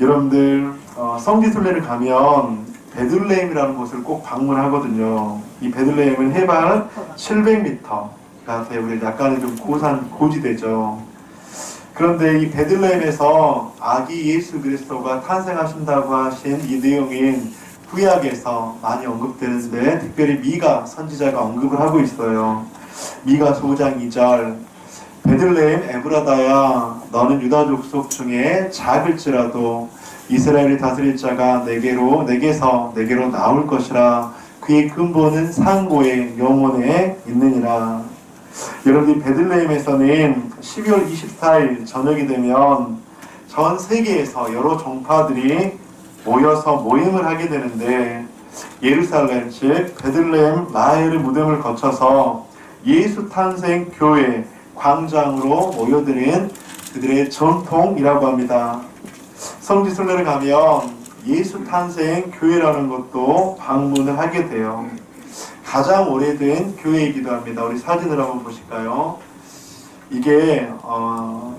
여러분들 성지순례를 가면 베들레헴이라는 곳을 꼭 방문하거든요. 이 베들레헴은 해발 700m가 돼요. 약간의 좀 고지대죠. 그런데 이 베들레헴에서 아기 예수 그리스도가 탄생하신다고 하신 이 내용인 구약에서 많이 언급되는데, 특별히 미가 선지자가 언급을 하고 있어요. 미가 5장 2절, 베들레헴 에브라다야, 너는 유다 족속 중에 작을지라도 이스라엘을 다스릴 자가 내게서 내게로 나올 것이라. 그의 근본은 상고의 영혼에 있느니라. 여러분이 베들레헴에서는 12월 24일 저녁이 되면 전 세계에서 여러 종파들이 모여서 모임을 하게 되는데, 예루살렘 즉 베들레헴 라헬의 무덤을 거쳐서 예수 탄생 교회 광장으로 모여드는 그들의 전통이라고 합니다. 성지순례를 가면 예수 탄생 교회라는 것도 방문을 하게 돼요. 가장 오래된 교회이기도 합니다. 우리 사진을 한번 보실까요? 이게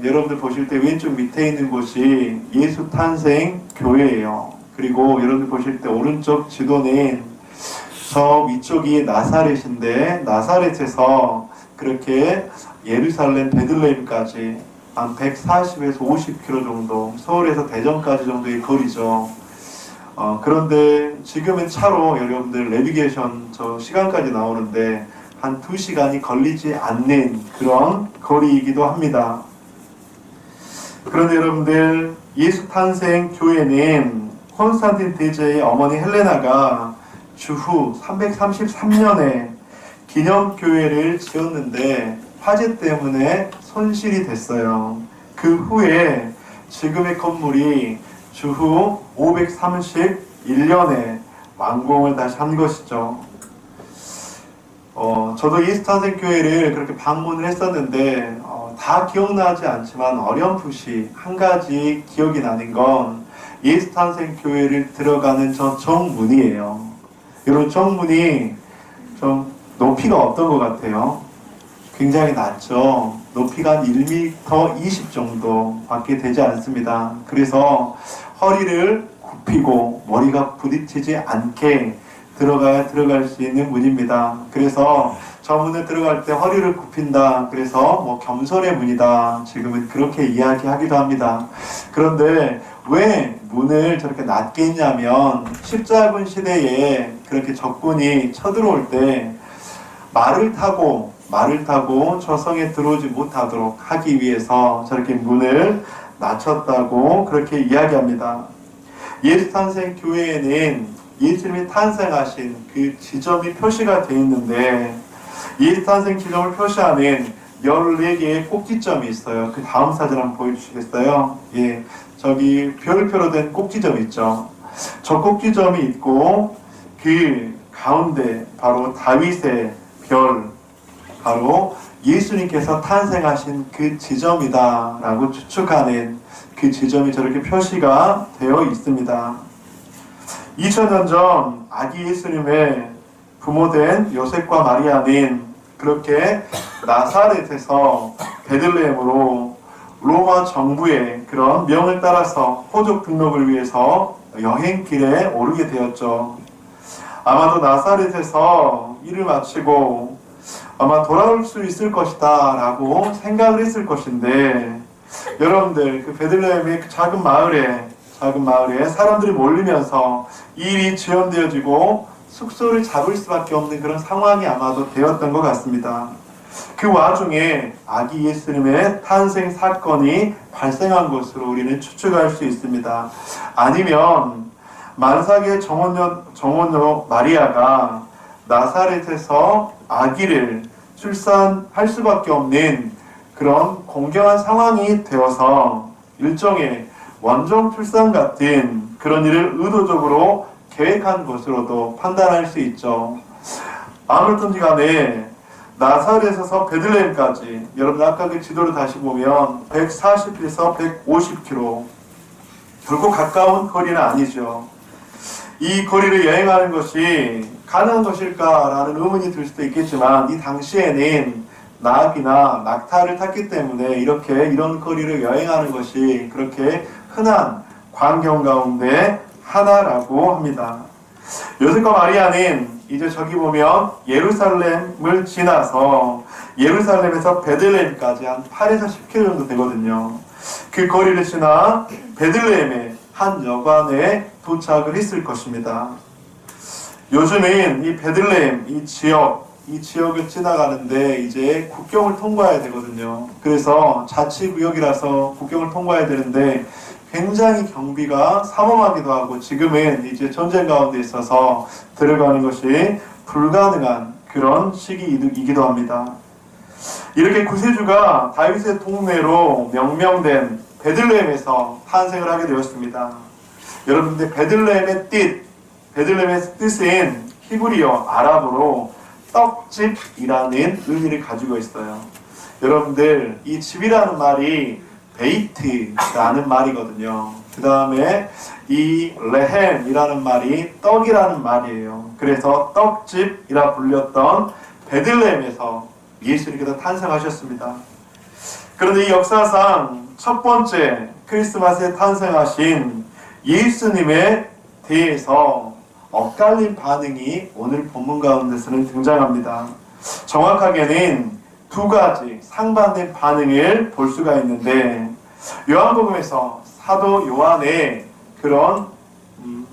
여러분들 보실 때 왼쪽 밑에 있는 곳이 예수 탄생 교회예요. 그리고 여러분들 보실 때 오른쪽 지도는 저 위쪽이 나사렛인데, 나사렛에서 그렇게 예루살렘 베들레헴까지 한 140에서 50km 정도, 서울에서 대전까지 정도의 거리죠. 그런데 지금은 차로 여러분들 내비게이션 저 시간까지 나오는데 한 2시간이 걸리지 않는 그런 거리이기도 합니다. 그런데 여러분들, 예수 탄생 교회는 콘스탄틴 대제의 어머니 헬레나가 주후 333년에 기념교회를 지었는데 화재 때문에 손실이 됐어요. 그 후에 지금의 건물이 주후 531년에 완공을 다시 한 것이죠. 저도 예수 탄생 교회를 그렇게 방문을 했었는데 다 기억나지 않지만 어렴풋이 한 가지 기억이 나는 건 예수 탄생 교회를 들어가는 저 정문이에요. 이런 정문이 좀 높이가 어떤 것 같아요? 굉장히 낮죠. 높이가 한 1m 20 정도밖에 되지 않습니다. 그래서 허리를 굽히고 머리가 부딪히지 않게 들어갈 수 있는 문입니다. 그래서 저 문을 들어갈 때 허리를 굽힌다, 그래서 겸손의 문이다, 지금은 그렇게 이야기하기도 합니다. 그런데 왜 문을 저렇게 낮게 했냐면, 십자군 시대에 그렇게 적군이 쳐들어올 때 말을 타고 저 성에 들어오지 못하도록 하기 위해서 저렇게 문을 낮췄다고 그렇게 이야기합니다. 예수 탄생 교회에는 예수님이 탄생하신 그 지점이 표시가 되어 있는데, 예수 탄생 지점을 표시하는 14개의 꼭지점이 있어요. 그 다음 사진 한번 보여주시겠어요? 예, 저기 별표로 된 꼭지점 있죠. 저 꼭지점이 있고 그 가운데 바로 다윗의 별, 바로 예수님께서 탄생하신 그 지점이다 라고 추측하는 그 지점이 저렇게 표시가 되어 있습니다. 2000년 전 아기 예수님의 부모된 요셉과 마리아는 그렇게 나사렛에서 베들레헴으로 로마 정부의 그런 명을 따라서 호족 등록을 위해서 여행길에 오르게 되었죠. 아마도 나사렛에서 일을 마치고 아마 돌아올 수 있을 것이다 라고 생각을 했을 것인데, 여러분들 그 베들레헴의 그 작은 마을에 사람들이 몰리면서 일이 지연되어지고 숙소를 잡을 수밖에 없는 그런 상황이 아마도 되었던 것 같습니다. 그 와중에 아기 예수님의 탄생 사건이 발생한 것으로 우리는 추측할 수 있습니다. 아니면 만삭의 정원녀 마리아가 나사렛에서 아기를 출산할 수밖에 없는 그런 공경한 상황이 되어서 일종의 원정 출산 같은 그런 일을 의도적으로 계획한 것으로도 판단할 수 있죠. 아무튼 간에 나사렛에서 베들레헴까지, 여러분 아까 그 지도를 다시 보면 140에서 150km, 결코 가까운 거리는 아니죠. 이 거리를 여행하는 것이 가능한 것일까라는 의문이 들 수도 있겠지만, 이 당시에는 나귀나 낙타를 탔기 때문에 이런 거리를 여행하는 것이 그렇게 흔한 광경 가운데 하나라고 합니다. 요셉과 마리아는 이제 저기 보면 예루살렘을 지나서 예루살렘에서 베들레헴까지 한 8에서 10km 정도 되거든요. 그 거리를 지나 베들레헴의 한 여관에 도착을 했을 것입니다. 요즘은 이 베들레헴 이 지역을 지나가는데 이제 국경을 통과해야 되거든요. 그래서 자치구역이라서 국경을 통과해야 되는데 굉장히 경비가 삼엄하기도 하고 지금은 이제 전쟁 가운데 있어서 들어가는 것이 불가능한 그런 시기이기도 합니다. 이렇게 구세주가 다윗의 동네로 명명된 베들레헴에서 탄생을 하게 되었습니다. 여러분들 베들레헴의 뜻인 히브리어 아랍어로 떡집이라는 의미를 가지고 있어요. 여러분들 이 집이라는 말이 베이트라는 말이거든요. 그 다음에 이 레헴이라는 말이 떡이라는 말이에요. 그래서 떡집이라 불렸던 베들레헴에서 예수님께서 탄생하셨습니다. 그런데 이 역사상 첫 번째 크리스마스에 탄생하신 예수님에 대해서 엇갈린 반응이 오늘 본문 가운데서는 등장합니다. 정확하게는 두 가지 상반된 반응을 볼 수가 있는데 요한복음에서 사도 요한의 그런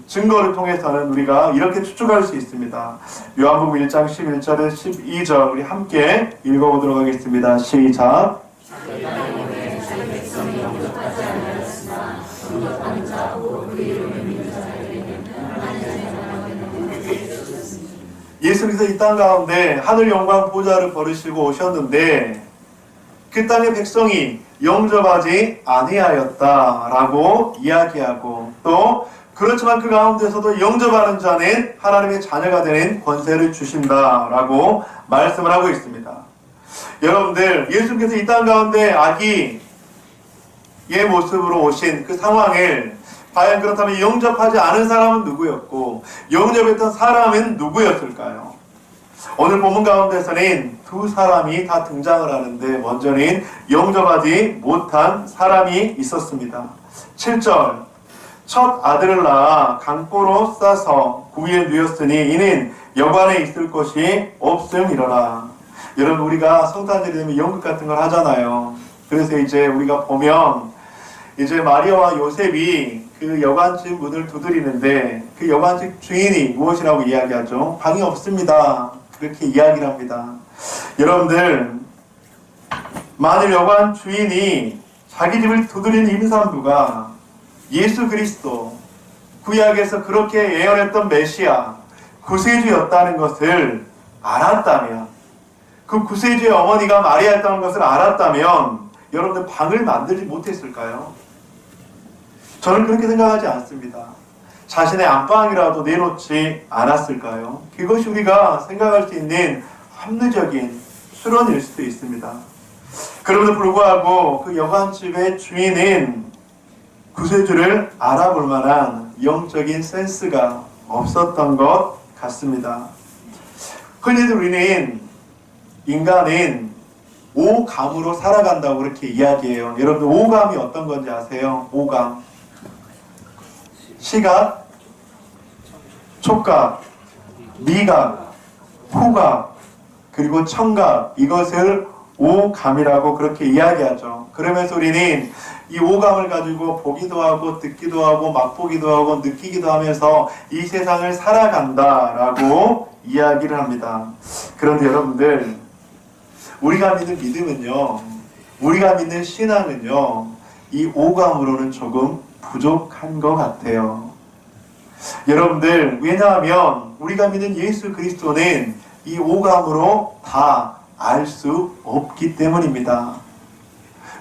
증거를 통해서는 우리가 이렇게 추측할 수 있습니다. 요한복음 1장 11절에 12절 우리 함께 읽어보도록 하겠습니다. 시작. 예수께서 이 땅 가운데 하늘 영광 보좌를 버리시고 오셨는데 그 땅의 백성이 영접하지 아니하였다라고 이야기하고 또 그렇지만 그 가운데서도 영접하는 자는 하나님의 자녀가 되는 권세를 주신다라고 말씀을 하고 있습니다. 여러분들 예수께서 이 땅 가운데 아기의 모습으로 오신 그 상황을 과연 그렇다면 영접하지 않은 사람은 누구였고 영접했던 사람은 누구였을까요? 오늘 본문 가운데서는 두 사람이 다 등장을 하는데 먼저는 영접하지 못한 사람이 있었습니다. 7절 첫 아들을 낳아 강보로 싸서 구유에 누였으니 이는 여관에 있을 곳이 없음이로라. 여러분 우리가 성탄절이 되면 연극 같은 걸 하잖아요. 그래서 이제 우리가 보면 이제 마리아와 요셉이 그 여관집 문을 두드리는데 그 여관집 주인이 무엇이라고 이야기하죠? 방이 없습니다. 그렇게 이야기를 합니다. 여러분들 만일 여관 주인이 자기 집을 두드리는 임산부가 예수 그리스도 구약에서 그렇게 예언했던 메시아 구세주였다는 것을 알았다면 그 구세주의 어머니가 마리아였다는 것을 알았다면 여러분들 방을 만들지 못했을까요? 저는 그렇게 생각하지 않습니다. 자신의 안방이라도 내놓지 않았을까요? 그것이 우리가 생각할 수 있는 합리적인 수론일 수도 있습니다. 그럼에도 불구하고 그 여관집의 주인은 구세주를 알아볼 만한 영적인 센스가 없었던 것 같습니다. 흔히들 우리는 인간은 오감으로 살아간다고 그렇게 이야기해요. 여러분들 오감이 어떤 건지 아세요? 오감. 시각, 촉각, 미각, 후각, 그리고 청각, 이것을 오감이라고 그렇게 이야기하죠. 그러면서 우리는 이 오감을 가지고 보기도 하고 듣기도 하고 맛보기도 하고 느끼기도 하면서 이 세상을 살아간다라고 이야기를 합니다. 그런데 여러분들 우리가 믿는 믿음은요, 우리가 믿는 신앙은요, 이 오감으로는 조금 부족한 것 같아요. 여러분들 왜냐하면 우리가 믿는 예수 그리스도는 이 오감으로 다 알 수 없기 때문입니다.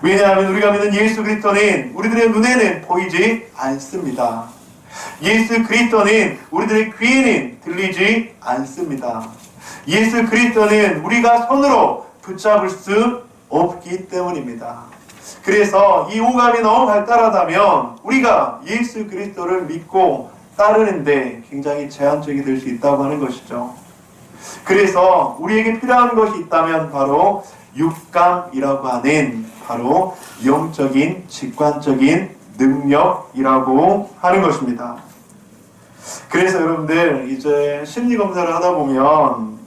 왜냐하면 우리가 믿는 예수 그리스도는 우리들의 눈에는 보이지 않습니다. 예수 그리스도는 우리들의 귀에는 들리지 않습니다. 예수 그리스도는 우리가 손으로 붙잡을 수 없기 때문입니다. 그래서 이 오감이 너무 발달하다면 우리가 예수 그리스도를 믿고 따르는데 굉장히 제한적이 될 수 있다고 하는 것이죠. 그래서 우리에게 필요한 것이 있다면 바로 육감이라고 하는 바로 영적인 직관적인 능력이라고 하는 것입니다. 그래서 여러분들 이제 심리검사를 하다 보면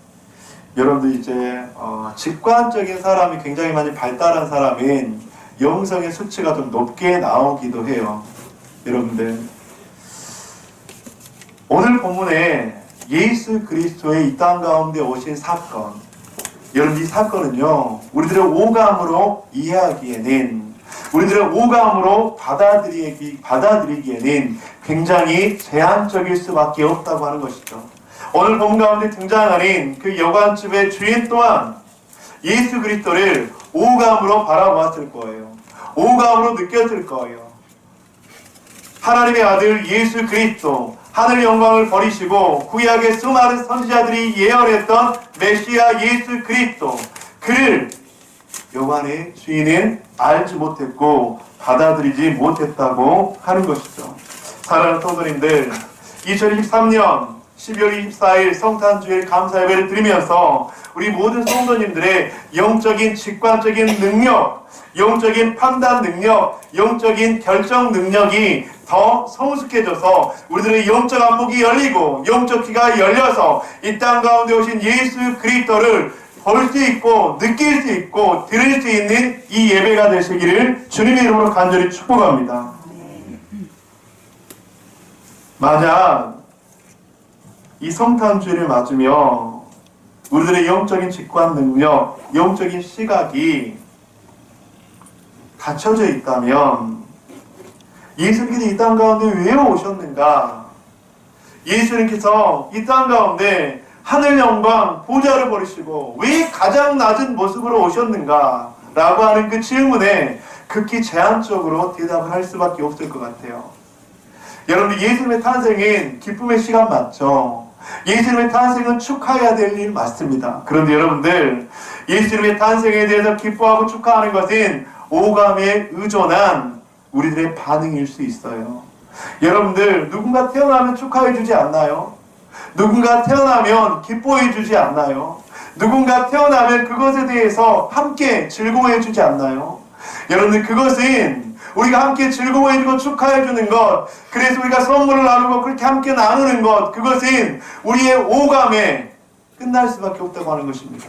여러분들 이제 직관적인 사람이 굉장히 많이 발달한 사람인 영성의 수치가 좀 높게 나오기도 해요. 여러분들 오늘 본문에 예수 그리스도의 이 땅 가운데 오신 사건, 여러분 이 사건은요 우리들의 오감으로 이해하기에는, 우리들의 오감으로 받아들이기에는 굉장히 제한적일 수밖에 없다고 하는 것이죠. 오늘 본문 가운데 등장하는 그 여관집의 주인 또한 예수 그리스도를 오감으로 바라보았을 거예요. 오감으로 느꼈을 거예요. 하나님의 아들 예수 그리스도, 하늘 영광을 버리시고 구약의 수많은 선지자들이 예언했던 메시아 예수 그리스도, 그를 여관의 주인은 알지 못했고 받아들이지 못했다고 하는 것이죠. 사랑하는 성도님들, 2023년 12월 24일 성탄주일 감사예배를 드리면서 우리 모든 성도님들의 영적인 직관적인 능력, 영적인 판단 능력, 영적인 결정 능력이 더 성숙해져서 우리들의 영적 안목이 열리고 영적 귀가 열려서 이 땅 가운데 오신 예수 그리스도를 볼 수 있고 느낄 수 있고 들을 수 있는 이 예배가 되시기를 주님의 이름으로 간절히 축복합니다. 만약 이 성탄주일을 맞으며 우리들의 영적인 직관 능력, 영적인 시각이 닫혀져 있다면 예수님께서 이 땅 가운데 왜 오셨는가? 예수님께서 이 땅 가운데 하늘 영광 보좌를 버리시고 왜 가장 낮은 모습으로 오셨는가? 라고 하는 그 질문에 극히 제한적으로 대답을 할 수밖에 없을 것 같아요. 여러분, 예수님의 탄생은 기쁨의 시간 맞죠? 예수님의 탄생은 축하해야 될 일 맞습니다. 그런데 여러분들, 예수님의 탄생에 대해서 기뻐하고 축하하는 것은 오감에 의존한 우리들의 반응일 수 있어요. 여러분들, 누군가 태어나면 축하해 주지 않나요? 누군가 태어나면 기뻐해 주지 않나요? 누군가 태어나면 그것에 대해서 함께 즐거워해 주지 않나요? 여러분들, 그것은 우리가 함께 즐거워해주고 축하해주는 것, 그래서 우리가 선물을 나누고 그렇게 함께 나누는 것, 그것은 우리의 오감에 끝날 수밖에 없다고 하는 것입니다.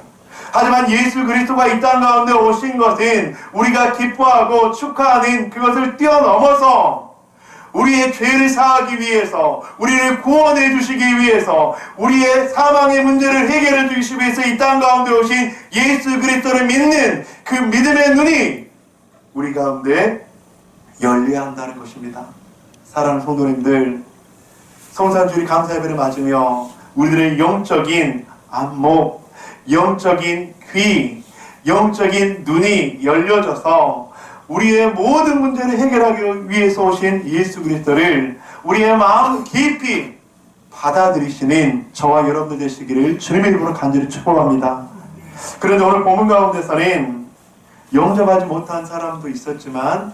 하지만 예수 그리스도가 이 땅 가운데 오신 것은 우리가 기뻐하고 축하하는 그것을 뛰어넘어서 우리의 죄를 사하기 위해서, 우리를 구원해 주시기 위해서, 우리의 사망의 문제를 해결해 주시기 위해서 이 땅 가운데 오신 예수 그리스도를 믿는 그 믿음의 눈이 우리 가운데 열려야 한다는 것입니다. 사랑하는 성도님들, 성탄주일 감사예배를 맞으며 우리들의 영적인 안목, 영적인 귀, 영적인 눈이 열려져서 우리의 모든 문제를 해결하기 위해서 오신 예수 그리스도를 우리의 마음 깊이 받아들이시는 저와 여러분들 되시기를 주님의 이름으로 간절히 축복합니다. 그런데 오늘 본문 가운데서는 영접하지 못한 사람도 있었지만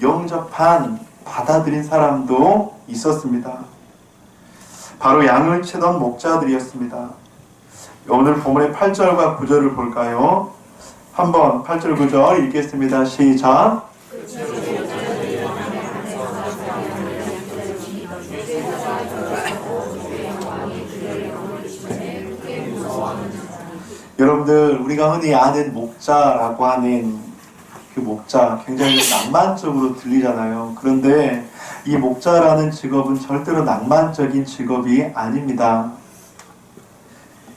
영접한, 받아들인 사람도 있었습니다. 바로 양을 치던 목자들이었습니다. 오늘 본문의 8절과 9절을 볼까요? 한번 8절 9절 읽겠습니다. 시작. 여러분들, 우리가 흔히 아는 목자라고 하는 그 목자, 굉장히 낭만적으로 들리잖아요. 그런데 이 목자라는 직업은 절대로 낭만적인 직업이 아닙니다.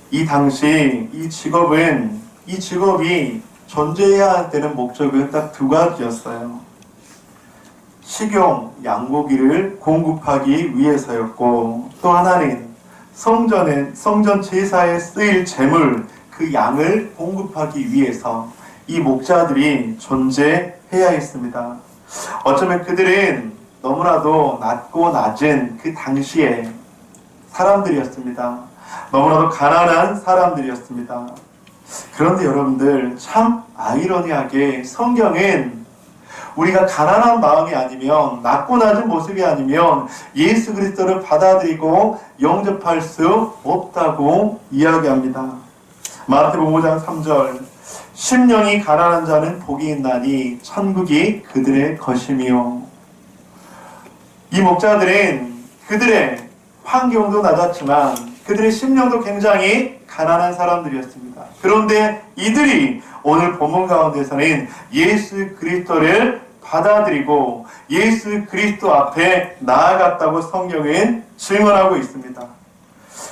이 당시 이 직업이 존재해야 되는 목적은 딱 두 가지였어요. 식용, 양고기를 공급하기 위해서였고, 또 하나는 성전 제사에 쓰일 제물, 그 양을 공급하기 위해서 이 목자들이 존재해야 했습니다. 어쩌면 그들은 너무나도 낮고 낮은 그 당시의 사람들이었습니다. 너무나도 가난한 사람들이었습니다. 그런데 여러분들, 참 아이러니하게 성경은 우리가 가난한 마음이 아니면, 낮고 낮은 모습이 아니면 예수 그리스도를 받아들이고 영접할 수 없다고 이야기합니다. 마태복음 5장 3절, 심령이 가난한 자는 복이 있나니 천국이 그들의 것이며. 이 목자들은 그들의 환경도 낮았지만 그들의 심령도 굉장히 가난한 사람들이었습니다. 그런데 이들이 오늘 본문 가운데서는 예수 그리스도를 받아들이고 예수 그리스도 앞에 나아갔다고 성경은 증언하고 있습니다.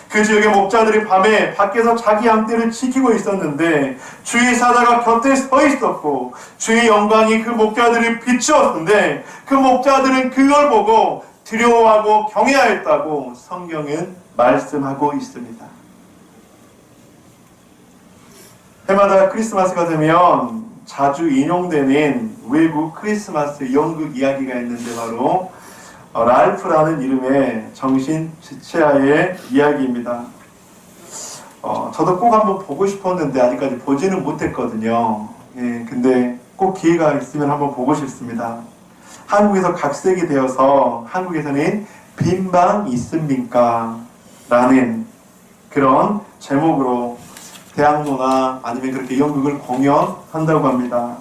그 지역의 목자들이 밤에 밖에서 자기 양떼를 지키고 있었는데 주의 사자가 곁에 서 있었고 주의 영광이 그 목자들을 비추었는데 그 목자들은 그걸 보고 두려워하고 경외하였다고 성경은 말씀하고 있습니다. 해마다 크리스마스가 되면 자주 인용되는 외국 크리스마스 연극 이야기가 있는데 바로 랄프라는 이름의 정신지체아의 이야기입니다. 저도 꼭 한번 보고 싶었는데 아직까지 보지는 못했거든요. 근데 꼭 기회가 있으면 한번 보고 싶습니다. 한국에서 각색이 되어서 한국에서는 빈방 있습니까? 라는 그런 제목으로 대학로나 아니면 그렇게 연극을 공연한다고 합니다.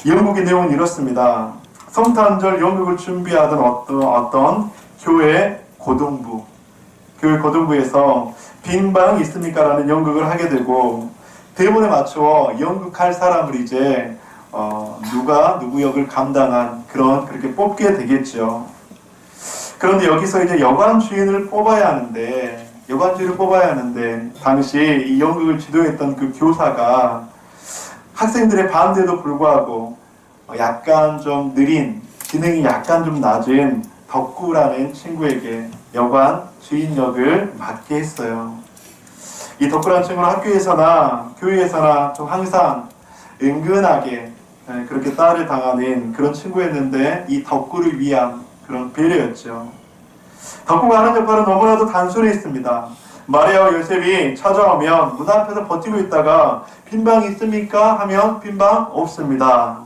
연극의 내용은 이렇습니다. 성탄절 연극을 준비하던 어떤 교회 고등부에서 빈방 있습니까? 라는 연극을 하게 되고 대본에 맞춰 연극할 사람을 이제 누가 누구 역을 감당한 그렇게 뽑게 되겠죠. 그런데 여기서 이제 여관 주인을 뽑아야 하는데 당시 이 연극을 지도했던 그 교사가 학생들의 반대도 불구하고 약간 좀 느린, 지능이 약간 좀 낮은 덕구라는 친구에게 여관 주인 역을 맡게 했어요. 이 덕구라는 친구는 학교에서나 교회에서나 좀 항상 은근하게 그렇게 따를 당하는 그런 친구였는데 이 덕구를 위한 그런 배려였죠. 덕구가 하는 역할은 너무나도 단순했습니다. 마리아와 요셉이 찾아오면 문 앞에서 버티고 있다가 빈방 있습니까? 하면 빈방 없습니다.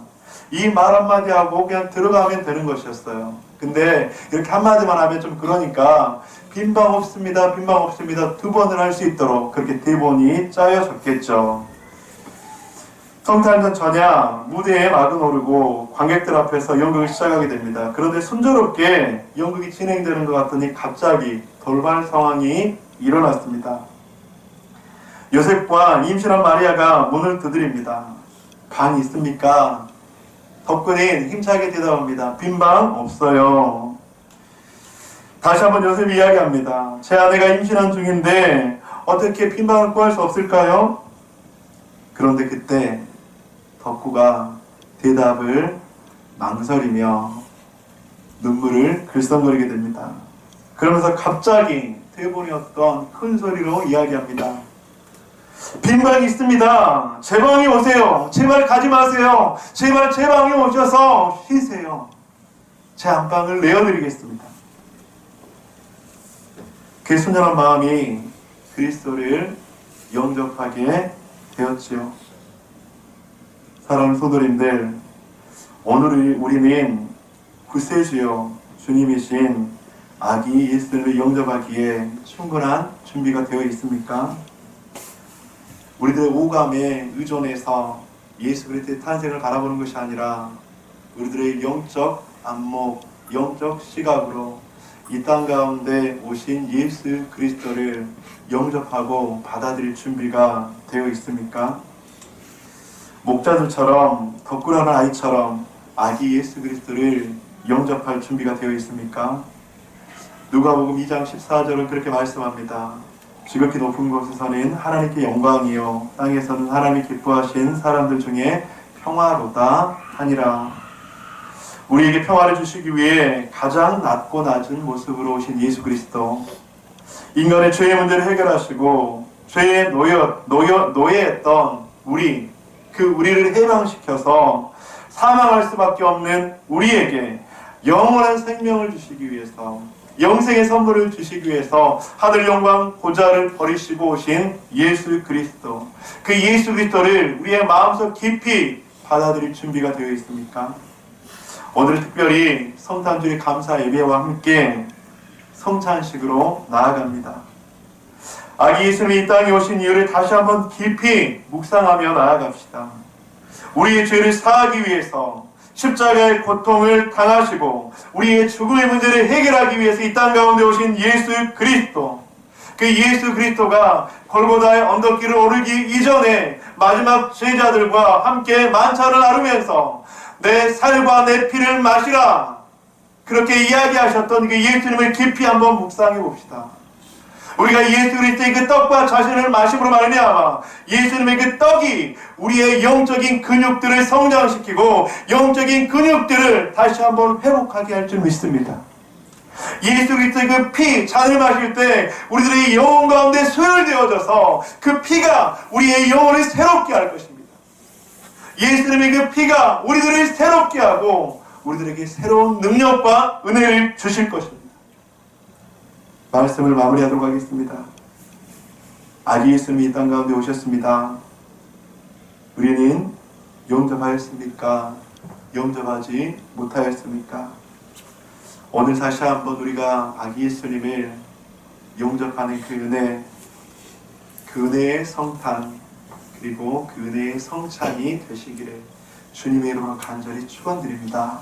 이 말 한마디 하고 그냥 들어가면 되는 것이었어요. 근데 이렇게 한마디만 하면 좀 그러니까 빈방 없습니다, 빈방 없습니다 두 번을 할 수 있도록 그렇게 대본이 짜여졌겠죠. 성탄절 저녁 무대에 막은 오르고 관객들 앞에서 연극을 시작하게 됩니다. 그런데 순조롭게 연극이 진행되는 것 같더니 갑자기 돌발 상황이 일어났습니다. 요셉과 임신한 마리아가 문을 두드립니다. 방 있습니까? 덕구는 힘차게 대답합니다. 빈방 없어요. 다시 한번 요셉이 이야기합니다. 제 아내가 임신한 중인데 어떻게 빈방을 구할 수 없을까요? 그런데 그때 덕구가 대답을 망설이며 눈물을 글썽거리게 됩니다. 그러면서 갑자기 대본이었던 큰 소리로 이야기합니다. 빈방이 있습니다. 제 방에 오세요. 제발 가지 마세요. 제발 제 방에 오셔서 쉬세요. 제 안방을 내어드리겠습니다. 그 순전한 마음이 그리스도를 영접하게 되었지요. 사랑하는 성도님들, 오늘 우리는 구세주여 주님이신 아기 예수를 영접하기에 충분한 준비가 되어 있습니까? 우리들의 오감에 의존해서 예수 그리스도의 탄생을 바라보는 것이 아니라 우리들의 영적 안목, 영적 시각으로 이 땅 가운데 오신 예수 그리스도를 영접하고 받아들일 준비가 되어 있습니까? 목자들처럼 덕구라는 아이처럼 아기 예수 그리스도를 영접할 준비가 되어 있습니까? 누가복음 2장 14절은 그렇게 말씀합니다. 지극히 높은 곳에서는 하나님께 영광이요 땅에서는 하나님이 기뻐하신 사람들 중에 평화로다 하니라. 우리에게 평화를 주시기 위해 가장 낮고 낮은 모습으로 오신 예수 그리스도, 인간의 죄의 문제를 해결하시고 죄에 노예했던 우리를 해방시켜서 사망할 수밖에 없는 우리에게 영원한 생명을 주시기 위해서, 영생의 선물을 주시기 위해서 하늘 영광 보좌를 버리시고 오신 예수 그리스도, 그 예수 그리스도를 우리의 마음속 깊이 받아들일 준비가 되어 있습니까? 오늘 특별히 성탄주의 감사 예배와 함께 성찬식으로 나아갑니다. 아기 예수님이 이 땅에 오신 이유를 다시 한번 깊이 묵상하며 나아갑시다. 우리의 죄를 사하기 위해서, 십자가의 고통을 당하시고 우리의 죽음의 문제를 해결하기 위해서 이 땅 가운데 오신 예수 그리스도, 그 예수 그리스도가 골고다의 언덕길을 오르기 이전에 마지막 제자들과 함께 만찬을 나누면서 내 살과 내 피를 마시라, 그렇게 이야기하셨던 그 예수님을 깊이 한번 묵상해 봅시다. 우리가 예수 그리스도의 그 떡과 자신을 마심으로 말미암아 예수님의 그 떡이 우리의 영적인 근육들을 성장시키고 영적인 근육들을 다시 한번 회복하게 할 줄 믿습니다. 예수 그리스도의 그 피, 잔을 마실 때 우리들의 영혼 가운데 소열되어져서 그 피가 우리의 영혼을 새롭게 할 것입니다. 예수님의 그 피가 우리들을 새롭게 하고 우리들에게 새로운 능력과 은혜를 주실 것입니다. 말씀을 마무리하도록 하겠습니다. 아기 예수님이 이 땅 가운데 오셨습니다. 우리는 용접하였습니까? 용접하지 못하였습니까? 오늘 다시 한번 우리가 아기 예수님을 용접하는 그 은혜, 그 은혜의 성탄, 그리고 그 은혜의 성찬이 되시기를 주님의 이름으로 간절히 축원드립니다.